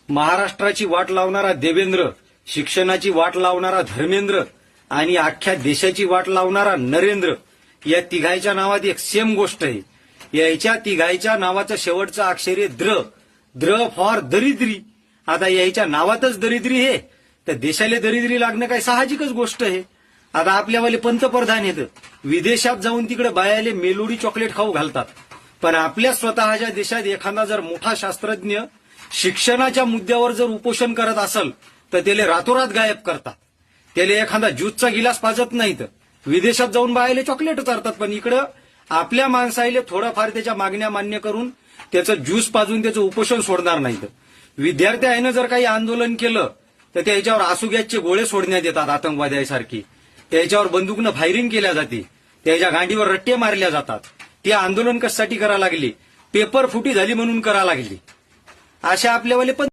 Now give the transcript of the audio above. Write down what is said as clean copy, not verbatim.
महाराष्ट्राची वाट लावणारा देवेंद्र, शिक्षणाची वाट लावणारा धर्मेंद्र आणि अख्ख्या देशाची वाट लावणारा नरेंद्र, या तिघायच्या नावात एक सेम गोष्ट आहे. यायच्या तिघायच्या नावाचं शेवटचं अक्षर आहे द्र. द्र फॉर दरिद्री. आता यायच्या नावातच दरिद्री आहे तर देशाला दरिद्री लागणं काय साहजिकच गोष्ट आहे. आता आपल्यावाले पंतप्रधान आहेत, विदेशात जाऊन तिकडे बायाले मेलोडी चॉकलेट खाऊ घालतात, पण आपल्या स्वतःच्या देशात एखादा जर मोठा शास्त्रज्ञ शिक्षणाच्या मुद्द्यावर जर उपोषण करत असेल तर त्याला रातोरात गायब करतात. त्याला एखादा ज्यूसचा गिलास पाजत नाहीत. विदेशात जाऊन बायाले चॉकलेट चारतात, पण इकडं आपल्या माणसाईले थोडंफार त्याच्या मागण्या मान्य करून त्याचं ज्यूस पाजून त्याचं उपोषण सोडणार नाहीत. विद्यार्थ्यानं जर काही आंदोलन केलं तर त्याच्यावर आसू गॅसचे गोळे सोडण्यात येतात आतंकवाद्यासारखी. त्याच्यावर बंदूकनं फायरिंग केल्या जाते, त्याच्या गांडीवर रट्टे मारल्या जातात. ते आंदोलन कशासाठी करा लागले? पेपर फुटी झाली म्हणून करा लागली. अशा आपल्यावाले पण